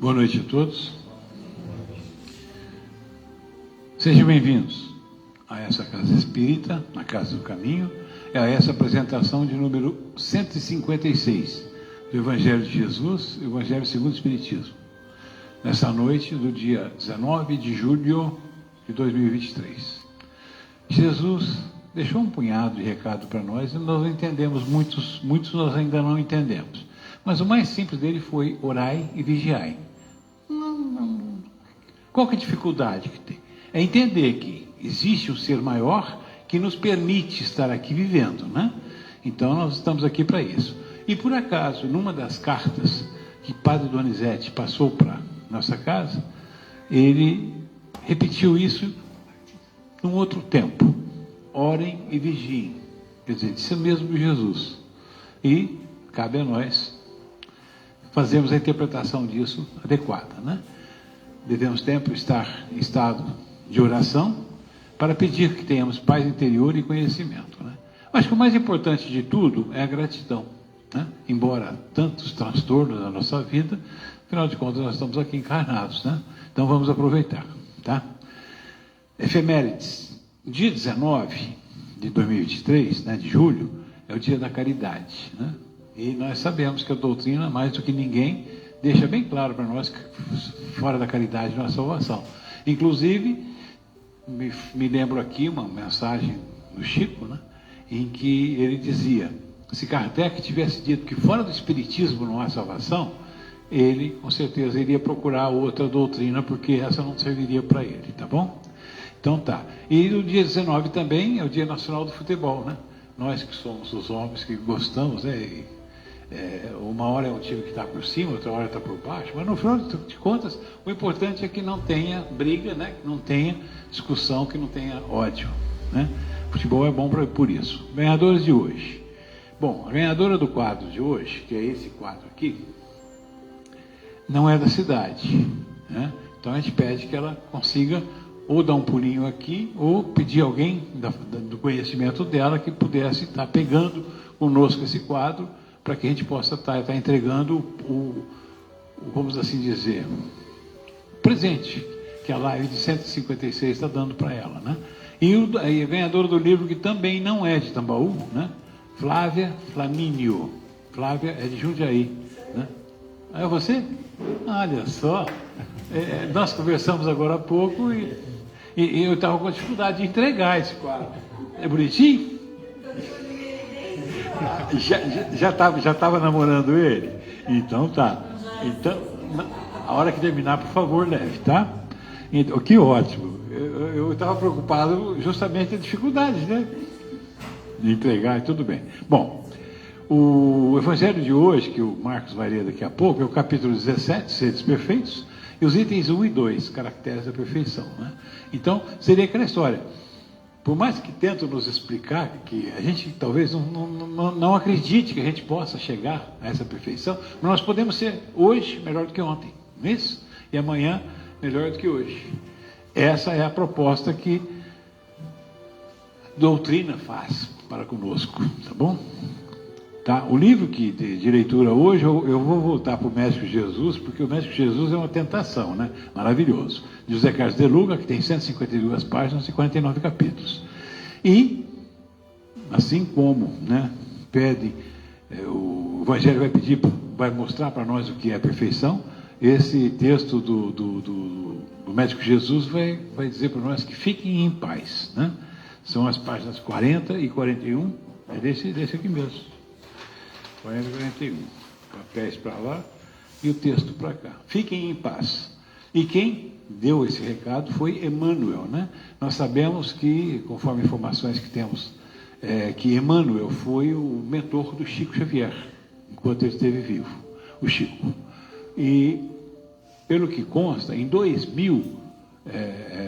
Boa noite a todos. Sejam bem-vindos a essa Casa Espírita, na Casa do Caminho, a essa apresentação de número 156 do Evangelho de Jesus, Evangelho segundo o Espiritismo, nessa noite do dia 19 de julho de 2023. Jesus deixou um punhado de recado para nós e nós não entendemos, muitos nós ainda não entendemos. Mas o mais simples dele foi orai e vigiai. Qual que é a dificuldade que tem? É entender que existe um ser maior que nos permite estar aqui vivendo, né? Então nós estamos aqui para isso. E por acaso, numa das cartas que Padre Donizete passou para nossa casa, ele repetiu isso num outro tempo. Orem e vigiem. Quer dizer, disse mesmo Jesus. E cabe a nós fazermos a interpretação disso adequada, né? Devemos sempre estar em estado de oração para pedir que tenhamos paz interior e conhecimento, né? Acho que o mais importante de tudo é a gratidão, né? Embora tantos transtornos na nossa vida, afinal de contas nós estamos aqui encarnados, né? Então vamos aproveitar, tá? Efemérides. Dia 19 de 2023, né, de julho, é o dia da caridade, né? E nós sabemos que a doutrina, mais do que ninguém, deixa bem claro para nós que fora da caridade não há salvação. Inclusive, me lembro aqui uma mensagem do Chico, né, em que ele dizia, se Kardec tivesse dito que fora do Espiritismo não há salvação, ele, com certeza, iria procurar outra doutrina, porque essa não serviria para ele, tá bom? Então tá. E o dia 19 também é o Dia Nacional do Futebol, né? Nós que somos os homens que gostamos, né? Uma hora é um time que está por cima, outra hora está por baixo, mas no final de contas, o importante é que não tenha briga, né? Que não tenha discussão, que não tenha ódio, né? Futebol é bom por isso. Ganhadores de hoje. Bom, a ganhadora do quadro de hoje, que é esse quadro aqui, não é da cidade, né? Então a gente pede que ela consiga ou dar um pulinho aqui, ou pedir alguém do conhecimento dela que pudesse estar pegando conosco esse quadro, para que a gente possa estar entregando vamos assim dizer, o presente que a live de 156 está dando para ela, né? E a ganhadora do livro, que também não é de Tambaú, né? Flávia Flamínio. Flávia é de Jundiaí, né? É você? Olha só, nós conversamos agora há pouco e eu estava com dificuldade de entregar esse quadro. É bonitinho? Já estava namorando ele? Então tá. Então, a hora que terminar, por favor, leve, tá? Então, que ótimo. Eu estava preocupado justamente com a dificuldade, né? De entregar, tudo bem. Bom, o Evangelho de hoje, que o Marcos vai ler daqui a pouco, é o capítulo 17, Seres Perfeitos, e os itens 1 e 2, Caracteres da Perfeição, né? Então, seria aquela história. Por mais que tentam nos explicar que a gente talvez não acredite que a gente possa chegar a essa perfeição, mas nós podemos ser hoje melhor do que ontem, não é isso? E amanhã melhor do que hoje. Essa é a proposta que a doutrina faz para conosco, tá bom? Tá? O livro de leitura hoje, eu vou voltar para o Mestre Jesus, porque o Mestre Jesus é uma tentação, né? Maravilhoso. De José Carlos de Luca, que tem 152 páginas e 49 capítulos. E, assim como, né, o Evangelho vai mostrar para nós o que é a perfeição, esse texto do Mestre Jesus vai dizer para nós que fiquem em paz, né? São as páginas 40 e 41, é desse aqui mesmo. 40 e 41, papéis para lá e o texto para cá. Fiquem em paz. E quem deu esse recado foi Emmanuel, né? Nós sabemos que, conforme informações que temos, que Emmanuel foi o mentor do Chico Xavier, enquanto ele esteve vivo, o Chico. E, pelo que consta, em 2000,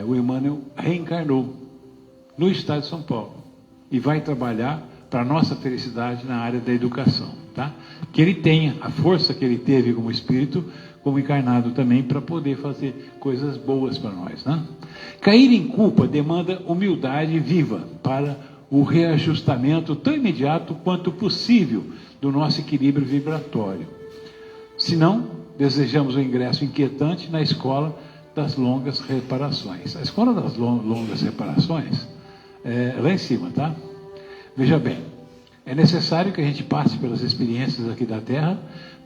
o Emmanuel reencarnou no estado de São Paulo e vai trabalhar para a nossa felicidade na área da educação, tá? Que ele tenha a força que ele teve como espírito, como encarnado também, para poder fazer coisas boas para nós, né? Cair em culpa demanda humildade viva para o reajustamento tão imediato quanto possível do nosso equilíbrio vibratório. Senão, desejamos o ingresso inquietante na escola das longas reparações. A escola das longas reparações é lá em cima, tá? Veja bem, é necessário que a gente passe pelas experiências aqui da Terra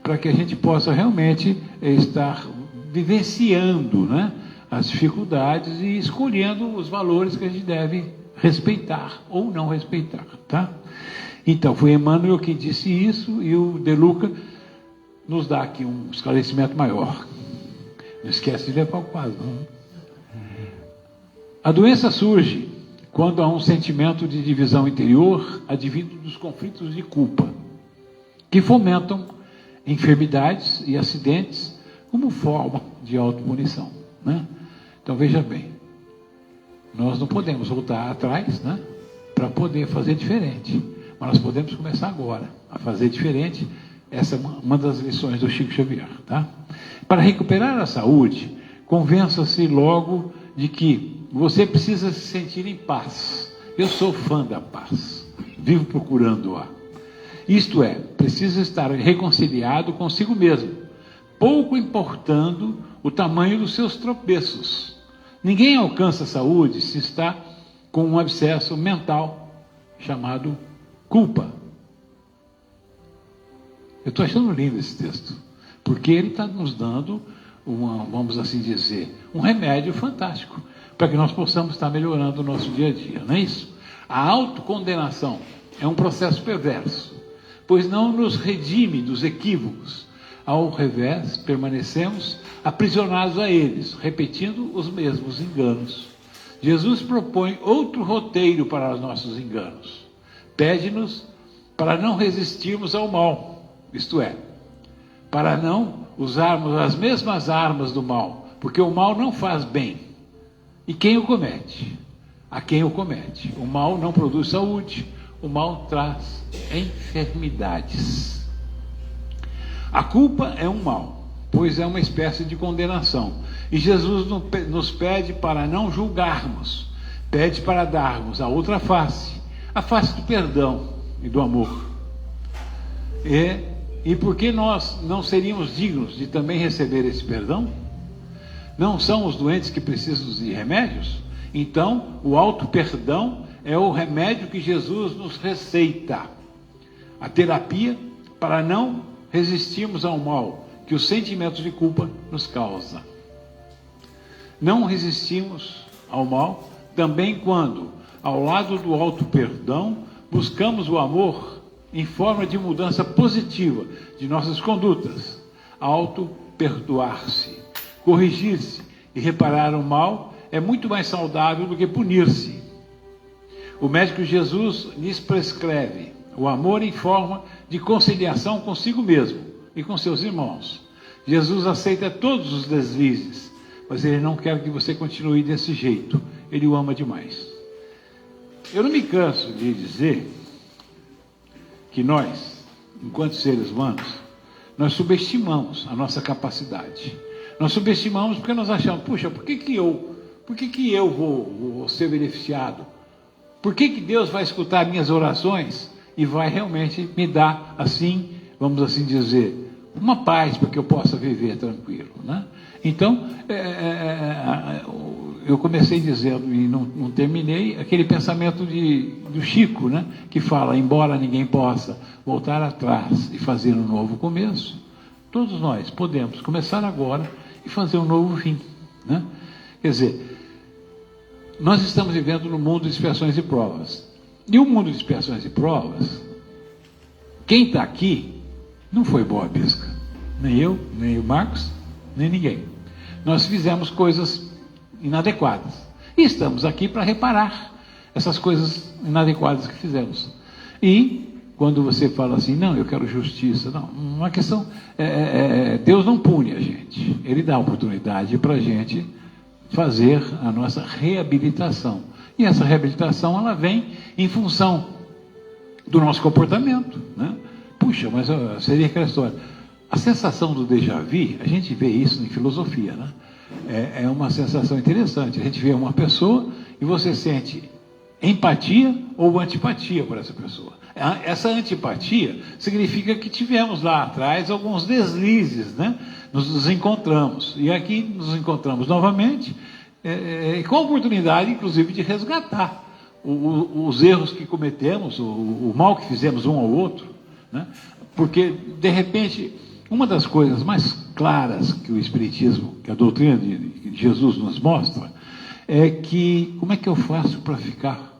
para que a gente possa realmente estar vivenciando, né, as dificuldades e escolhendo os valores que a gente deve respeitar ou não respeitar, tá? Então, foi Emmanuel que disse isso e o De Luca nos dá aqui um esclarecimento maior. Não esquece de levar o quadro. Não. A doença surge quando há um sentimento de divisão interior advindo dos conflitos de culpa, que fomentam enfermidades e acidentes como forma de autopunição, né? Então, veja bem, nós não podemos voltar atrás, né, para poder fazer diferente, mas nós podemos começar agora a fazer diferente. Essa é uma das lições do Chico Xavier, tá? Para recuperar a saúde, convença-se logo de que você precisa se sentir em paz. Eu sou fã da paz, vivo procurando-a. Isto é, precisa estar reconciliado consigo mesmo, pouco importando o tamanho dos seus tropeços. Ninguém alcança a saúde se está com um abscesso mental chamado culpa. Eu estou achando lindo esse texto, porque ele está nos dando vamos assim dizer, um remédio fantástico para que nós possamos estar melhorando o nosso dia a dia, não é isso? A autocondenação é um processo perverso, pois não nos redime dos equívocos. Ao revés, permanecemos aprisionados a eles, repetindo os mesmos enganos. Jesus propõe outro roteiro para os nossos enganos. Pede-nos para não resistirmos ao mal, isto é, para não usarmos as mesmas armas do mal, porque o mal não faz bem. E quem o comete? A quem o comete? O mal não produz saúde, o mal traz enfermidades. A culpa é um mal, pois é uma espécie de condenação. E Jesus nos pede para não julgarmos, pede para darmos a outra face, a face do perdão e do amor. E por que nós não seríamos dignos de também receber esse perdão? Não são os doentes que precisam de remédios? Então, o auto-perdão é o remédio que Jesus nos receita. A terapia para não resistirmos ao mal que os sentimentos de culpa nos causam. Não resistimos ao mal também quando, ao lado do auto-perdão, buscamos o amor em forma de mudança positiva de nossas condutas. Auto-perdoar-se, corrigir-se e reparar o mal é muito mais saudável do que punir-se. O médico Jesus lhes prescreve o amor em forma de conciliação consigo mesmo e com seus irmãos. Jesus aceita todos os deslizes, mas ele não quer que você continue desse jeito. Ele o ama demais. Eu não me canso de dizer que nós, enquanto seres humanos, nós subestimamos a nossa capacidade. Nós subestimamos porque nós achamos, puxa, por que eu vou ser beneficiado? Por que Deus vai escutar minhas orações e vai realmente me dar, assim, vamos assim dizer, uma paz para que eu possa viver tranquilo, né? Então, eu comecei dizendo, e não terminei, aquele pensamento do Chico, né? Que fala, embora ninguém possa voltar atrás e fazer um novo começo, todos nós podemos começar agora e fazer um novo fim, né? Quer dizer, nós estamos vivendo no mundo de expiações e provas. E o mundo de expiações e provas, quem está aqui não foi Boa Bisca. Nem eu, nem o Marcos, nem ninguém. Nós fizemos coisas inadequadas. E estamos aqui para reparar essas coisas inadequadas que fizemos. E quando você fala assim, não, eu quero justiça, não, uma questão, Deus não pune a gente. Ele dá oportunidade para a gente fazer a nossa reabilitação. E essa reabilitação, ela vem em função do nosso comportamento, né? Puxa, mas seria aquela história. A sensação do déjà vu, a gente vê isso em filosofia, né? É uma sensação interessante. A gente vê uma pessoa e você sente empatia ou antipatia por essa pessoa. Essa antipatia significa que tivemos lá atrás alguns deslizes, né? nos encontramos. E aqui nos encontramos novamente, com a oportunidade, inclusive, de resgatar os erros que cometemos, o mal que fizemos um ao outro, né? Porque, de repente, uma das coisas mais claras que o Espiritismo, que a doutrina de Jesus nos mostra, é que, como é que eu faço para ficar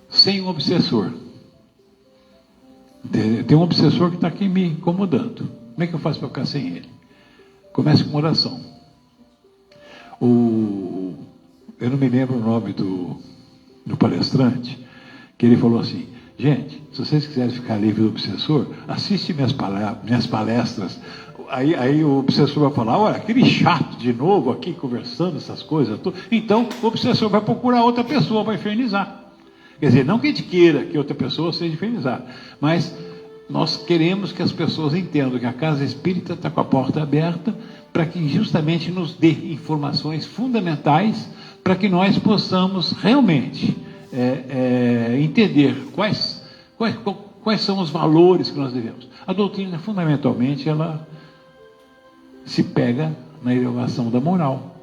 sem um obsessor? Tem um obsessor que está aqui me incomodando. Como é que eu faço para ficar sem ele? Comece com oração. Eu não me lembro o nome do palestrante, que ele falou assim: gente, se vocês quiserem ficar livre do obsessor, assiste minhas palestras. Aí o obsessor vai falar: olha, aquele chato de novo aqui conversando essas coisas. Então o obsessor vai procurar outra pessoa, vai infernizar. Quer dizer, não que a gente queira que outra pessoa seja infernizada, mas nós queremos que as pessoas entendam que a casa espírita está com a porta aberta para que justamente nos dê informações fundamentais para que nós possamos realmente entender quais são os valores que nós devemos. A doutrina, fundamentalmente, ela se pega na elevação da moral.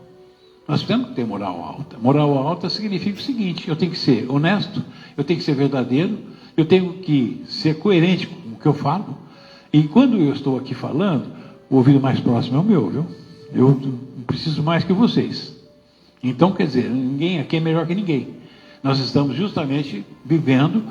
Nós temos que ter moral alta. Moral alta significa o seguinte: eu tenho que ser honesto, eu tenho que ser verdadeiro, eu tenho que ser coerente com o que eu falo. E quando eu estou aqui falando, o ouvido mais próximo é o meu, viu? Eu não preciso mais que vocês. Então, quer dizer, ninguém aqui é melhor que ninguém. Nós estamos justamente vivendo,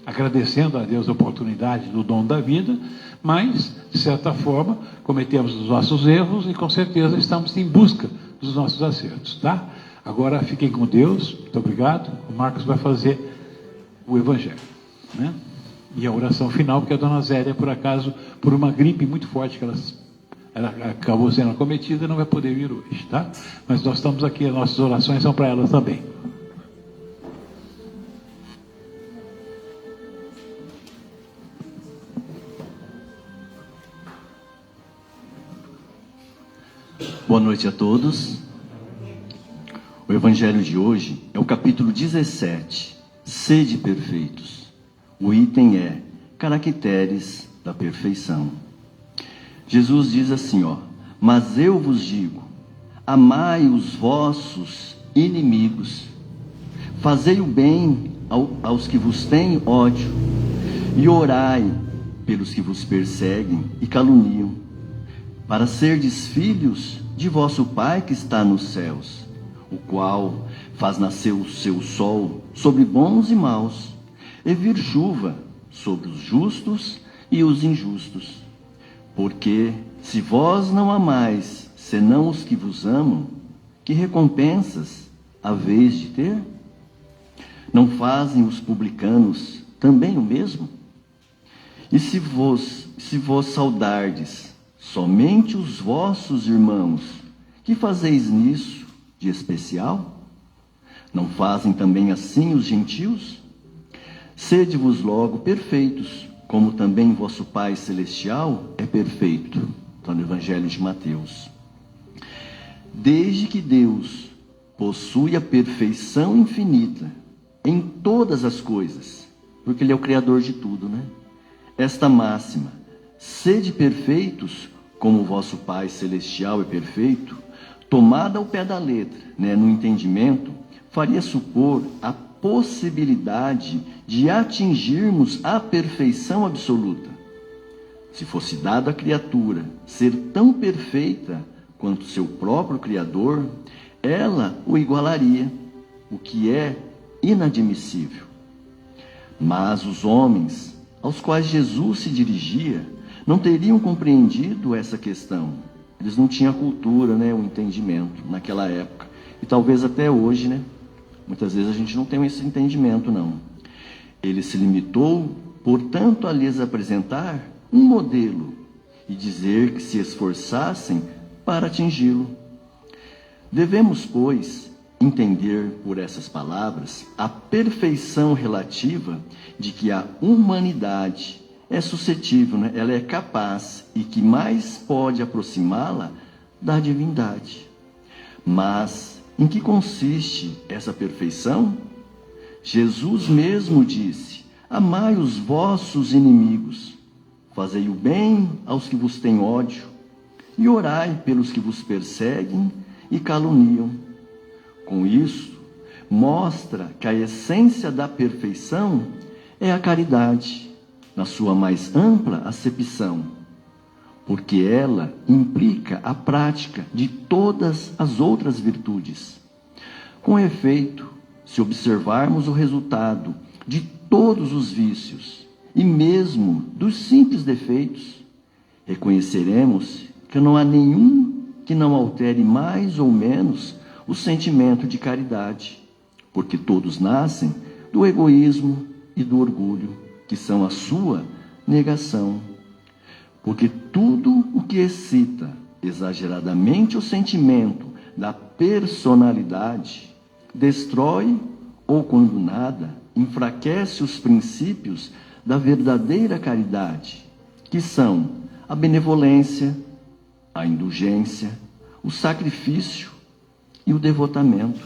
agradecendo a Deus a oportunidade do dom da vida, mas, de certa forma, cometemos os nossos erros e, com certeza, estamos em busca dos nossos acertos, tá? Agora, fiquem com Deus, muito obrigado. O Marcos vai fazer o Evangelho, né? E a oração final, porque a dona Zélia, por acaso, por uma gripe muito forte que ela acabou sendo acometida, não vai poder vir hoje, tá? Mas nós estamos aqui, as nossas orações são para ela também. Boa noite a todos. O Evangelho de hoje é o capítulo 17, Sede perfeitos. O item é Caracteres da perfeição. Jesus diz assim, mas eu vos digo, amai os vossos inimigos, fazei o bem aos que vos têm ódio, e orai pelos que vos perseguem e caluniam, para serdes filhos de vosso Pai que está nos céus, o qual faz nascer o seu sol sobre bons e maus, e vir chuva sobre os justos e os injustos. Porque se vós não amais, senão os que vos amam, que recompensas haveis de ter? Não fazem os publicanos também o mesmo? E se vós saudardes somente os vossos irmãos, que fazeis nisso de especial? Não fazem também assim os gentios? Sede-vos logo perfeitos, como também vosso Pai Celestial é perfeito. Está no Evangelho de Mateus. Desde que Deus possui a perfeição infinita em todas as coisas, porque Ele é o Criador de tudo, né? Esta máxima, sede perfeitos, como o vosso Pai Celestial é perfeito, tomada ao pé da letra, no entendimento, faria supor a possibilidade de atingirmos a perfeição absoluta. Se fosse dado à criatura ser tão perfeita quanto seu próprio Criador, ela o igualaria, o que é inadmissível. Mas os homens aos quais Jesus se dirigia não teriam compreendido essa questão. Eles não tinham a cultura, o entendimento naquela época. E talvez até hoje, muitas vezes a gente não tem esse entendimento, não. Ele se limitou, portanto, a lhes apresentar um modelo e dizer que se esforçassem para atingi-lo. Devemos, pois, entender por essas palavras a perfeição relativa de que a humanidade é suscetível, ela é capaz e que mais pode aproximá-la da divindade. Mas em que consiste essa perfeição? Jesus mesmo disse: amai os vossos inimigos, fazei o bem aos que vos têm ódio, e orai pelos que vos perseguem e caluniam. Com isso, mostra que a essência da perfeição é a caridade, na sua mais ampla acepção, porque ela implica a prática de todas as outras virtudes. Com efeito, se observarmos o resultado de todos os vícios, e mesmo dos simples defeitos, reconheceremos que não há nenhum que não altere mais ou menos o sentimento de caridade, porque todos nascem do egoísmo e do orgulho, que são a sua negação. Porque tudo o que excita exageradamente o sentimento da personalidade destrói ou, quando nada, enfraquece os princípios da verdadeira caridade, que são a benevolência, a indulgência, o sacrifício e o devotamento.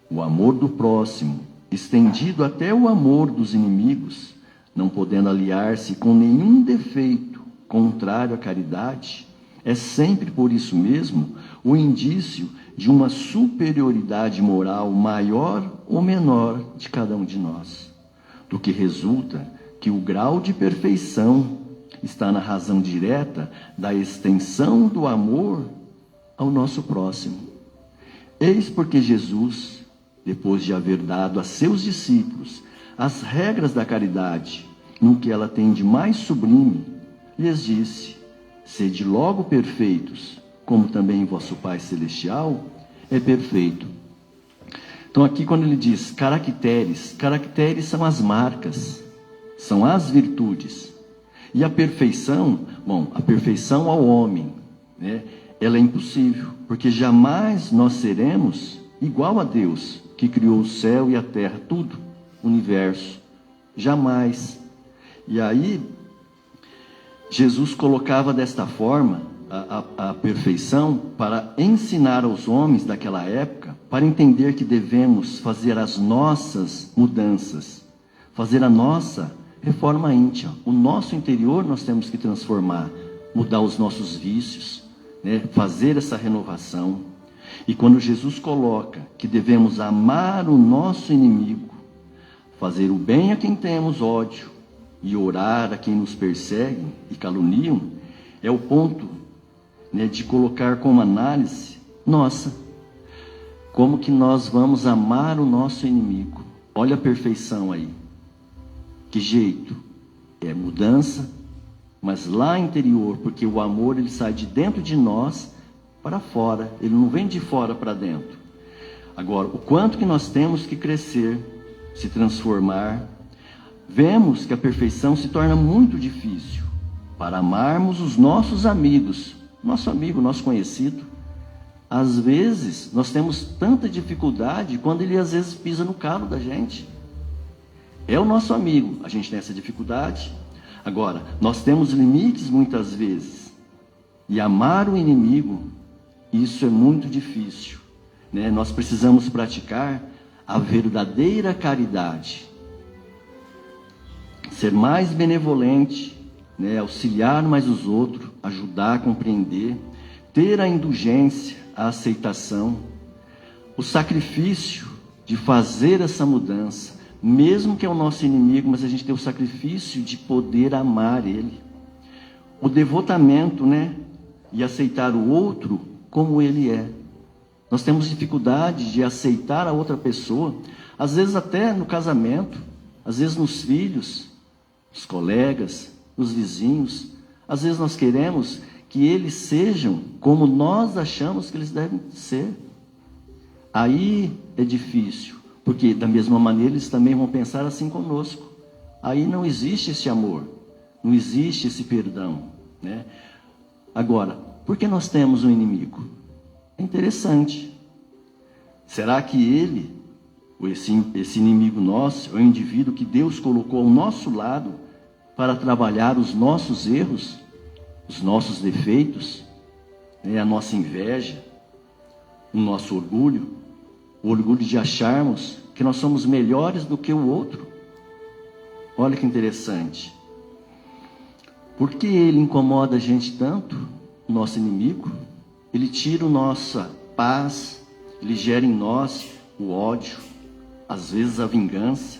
O amor do próximo, estendido até o amor dos inimigos, não podendo aliar-se com nenhum defeito contrário à caridade, é sempre por isso mesmo o indício de uma superioridade moral maior ou menor de cada um de nós, do que resulta que o grau de perfeição está na razão direta da extensão do amor ao nosso próximo. Eis porque Jesus, depois de haver dado a seus discípulos as regras da caridade, no que ela tem de mais sublime, lhes disse: sede logo perfeitos, como também vosso Pai Celestial é perfeito. Então aqui quando ele diz caracteres são as marcas, são as virtudes. E a perfeição, a perfeição ao homem, né, ela é impossível, porque jamais nós seremos igual a Deus, que criou o céu e a terra, tudo, o universo, jamais. E aí, Jesus colocava desta forma a perfeição para ensinar aos homens daquela época, para entender que devemos fazer as nossas mudanças, fazer a nossa reforma íntima. O nosso interior nós temos que transformar, mudar os nossos vícios, né? Fazer essa renovação. E quando Jesus coloca que devemos amar o nosso inimigo, fazer o bem a quem temos ódio e orar a quem nos perseguem e caluniam, é o ponto, né, de colocar como análise nossa, como que nós vamos amar o nosso inimigo. Olha a perfeição aí. Que jeito? É mudança, mas lá interior, porque o amor ele sai de dentro de nós para fora, ele não vem de fora para dentro. Agora, o quanto que nós temos que crescer, se transformar, vemos que a perfeição se torna muito difícil para amarmos os nossos amigos, nosso amigo, nosso conhecido. Às vezes, nós temos tanta dificuldade quando ele às vezes pisa no calo da gente. É o nosso amigo, a gente tem essa dificuldade. Agora, nós temos limites muitas vezes. E amar o inimigo, isso é muito difícil, né? Nós precisamos praticar a verdadeira caridade. Ser mais benevolente, né? Auxiliar mais os outros, ajudar a compreender, ter a indulgência, a aceitação, o sacrifício de fazer essa mudança, mesmo que é o nosso inimigo, mas a gente tem o sacrifício de poder amar ele. O devotamento, né? E aceitar o outro como ele é. Nós temos dificuldade de aceitar a outra pessoa, às vezes até no casamento, às vezes nos filhos, nos colegas, nos vizinhos. Às vezes nós queremos que eles sejam como nós achamos que eles devem ser. Aí é difícil, porque da mesma maneira eles também vão pensar assim conosco. Aí não existe esse amor, não existe esse perdão, né? Agora, por que nós temos um inimigo? É interessante. Será que ele, esse inimigo nosso, é o indivíduo que Deus colocou ao nosso lado para trabalhar os nossos erros, os nossos defeitos, né? A nossa inveja, o nosso orgulho, o orgulho de acharmos que nós somos melhores do que o outro? Olha que interessante. Por que ele incomoda a gente tanto? o nosso inimigo, ele tira a nossa paz, ele gera em nós o ódio, às vezes a vingança,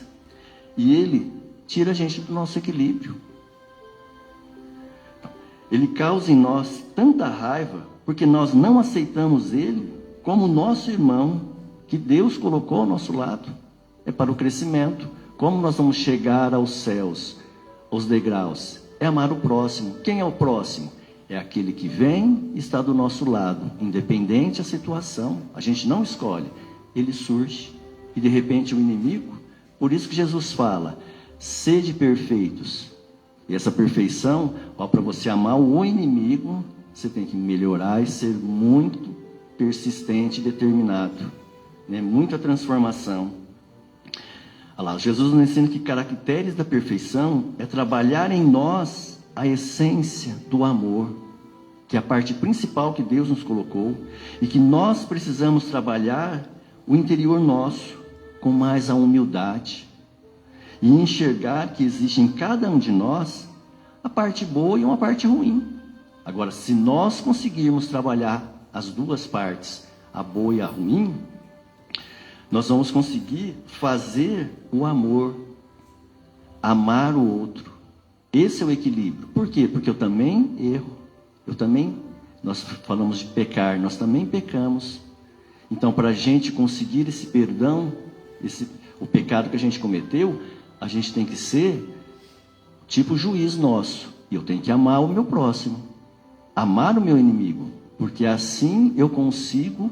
e ele tira a gente do nosso equilíbrio. Ele causa em nós tanta raiva, porque nós não aceitamos ele como nosso irmão, que Deus colocou ao nosso lado. É para o crescimento. Como nós vamos chegar aos céus, aos degraus? É amar o próximo. Quem é o próximo? É aquele que vem e está do nosso lado, independente da situação. A gente não escolhe. Ele surge e de repente o inimigo. Por isso que Jesus fala, sede perfeitos. E essa perfeição, para você amar o inimigo, você tem que melhorar e ser muito persistente e determinado. Né? Muita transformação. Olha lá, Jesus nos ensina que caracteres da perfeição é trabalhar em nós a essência do amor, que é a parte principal que Deus nos colocou, e que nós precisamos trabalhar o interior nosso com mais a humildade, e enxergar que existe em cada um de nós a parte boa e uma parte ruim. Agora, se nós conseguirmos trabalhar as duas partes, a boa e a ruim, nós vamos conseguir fazer o amor, amar o outro. Esse é o equilíbrio. Por quê? Porque eu também erro. Nós falamos de pecar, nós também pecamos. Então, para a gente conseguir esse perdão, o pecado que a gente cometeu, a gente tem que ser tipo juiz nosso. E eu tenho que amar o meu próximo, amar o meu inimigo, porque assim eu consigo,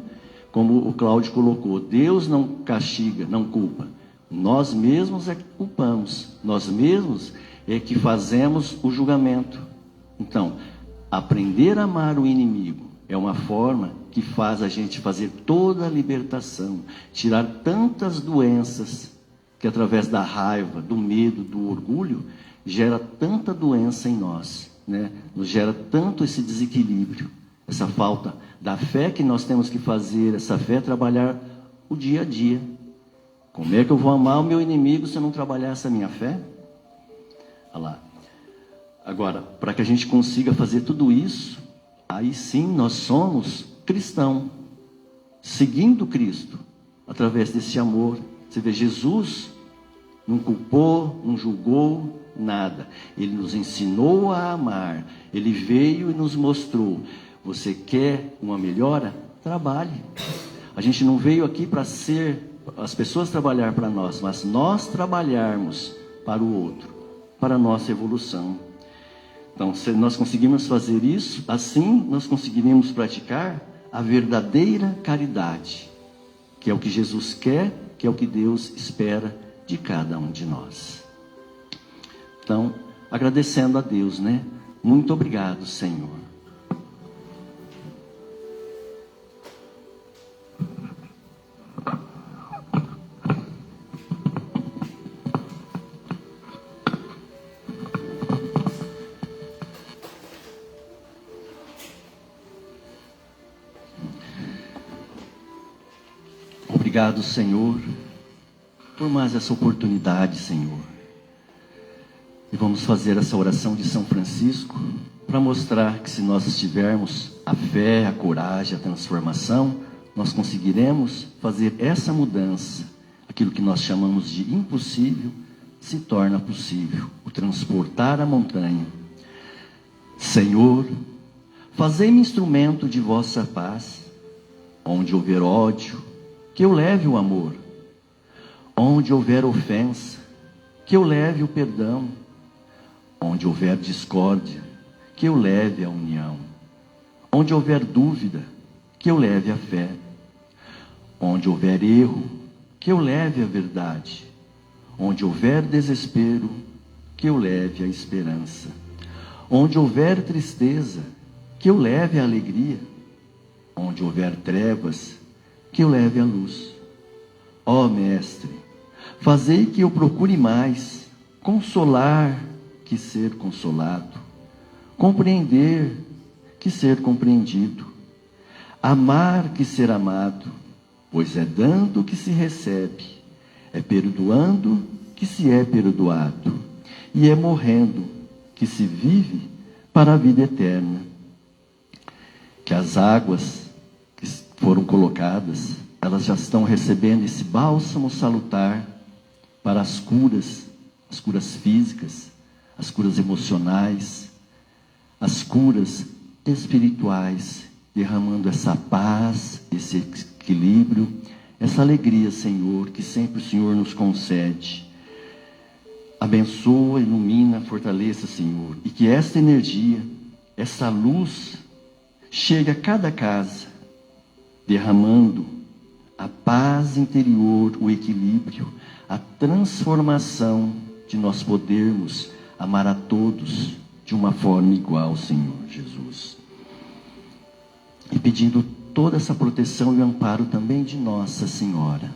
como o Cláudio colocou, Deus não castiga, não culpa. Nós mesmos é que culpamos, nós mesmos é que fazemos o julgamento. Então, aprender a amar o inimigo é uma forma que faz a gente fazer toda a libertação, tirar tantas doenças que através da raiva, do medo, do orgulho, gera tanta doença em nós, né? Nos gera tanto esse desequilíbrio, essa falta da fé que nós temos que fazer, essa fé trabalhar o dia a dia. Como é que eu vou amar o meu inimigo se eu não trabalhar essa minha fé? Olha lá. Agora, para que a gente consiga fazer tudo isso, aí sim nós somos cristão, seguindo Cristo, através desse amor. Você vê, Jesus não culpou, não julgou nada. Ele nos ensinou a amar. Ele veio e nos mostrou. Você quer uma melhora? Trabalhe. A gente não veio aqui para ser as pessoas trabalhar para nós, mas nós trabalharmos para o outro, para a nossa evolução. Então, se nós conseguirmos fazer isso, assim nós conseguiremos praticar a verdadeira caridade, que é o que Jesus quer, que é o que Deus espera de cada um de nós. Então, agradecendo a Deus, né? Muito obrigado, Senhor. Obrigado, Senhor, por mais essa oportunidade, Senhor. E vamos fazer essa oração de São Francisco para mostrar que se nós tivermos a fé, a coragem, a transformação, nós conseguiremos fazer essa mudança. Aquilo que nós chamamos de impossível se torna possível. O transportar a montanha. Senhor, fazei-me instrumento de vossa paz. Onde houver ódio, que eu leve o amor. Onde houver ofensa, que eu leve o perdão. Onde houver discórdia, que eu leve a união. Onde houver dúvida, que eu leve a fé. Onde houver erro, que eu leve a verdade. Onde houver desespero, que eu leve a esperança. Onde houver tristeza, que eu leve a alegria. Onde houver trevas, que eu leve a luz. Ó Mestre, fazei que eu procure mais consolar que ser consolado, compreender que ser compreendido, amar que ser amado, pois é dando que se recebe, é perdoando que se é perdoado, e é morrendo que se vive para a vida eterna. que as águas que foram colocadas, elas já estão recebendo esse bálsamo salutar para as curas físicas, as curas emocionais, as curas espirituais, derramando essa paz, esse equilíbrio, essa alegria, Senhor, que sempre o Senhor nos concede. Abençoa, ilumina, fortaleça, Senhor, e que essa energia, essa luz, chegue a cada casa, derramando a paz interior, o equilíbrio, a transformação de nós podermos amar a todos de uma forma igual, Senhor Jesus. E pedindo toda essa proteção e amparo também de Nossa Senhora.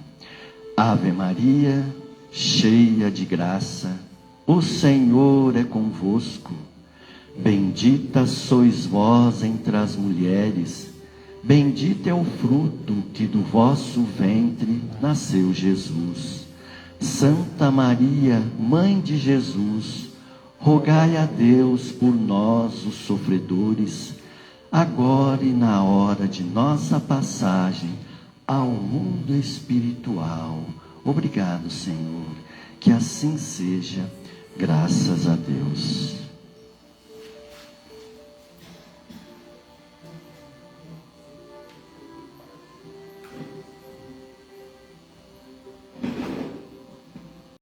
Ave Maria, cheia de graça, o Senhor é convosco. Bendita sois vós entre as mulheres, bendito é o fruto que do vosso ventre nasceu Jesus. Santa Maria, Mãe de Jesus, rogai a Deus por nós, os sofredores, agora e na hora de nossa passagem ao mundo espiritual. Obrigado, Senhor, que assim seja, graças a Deus.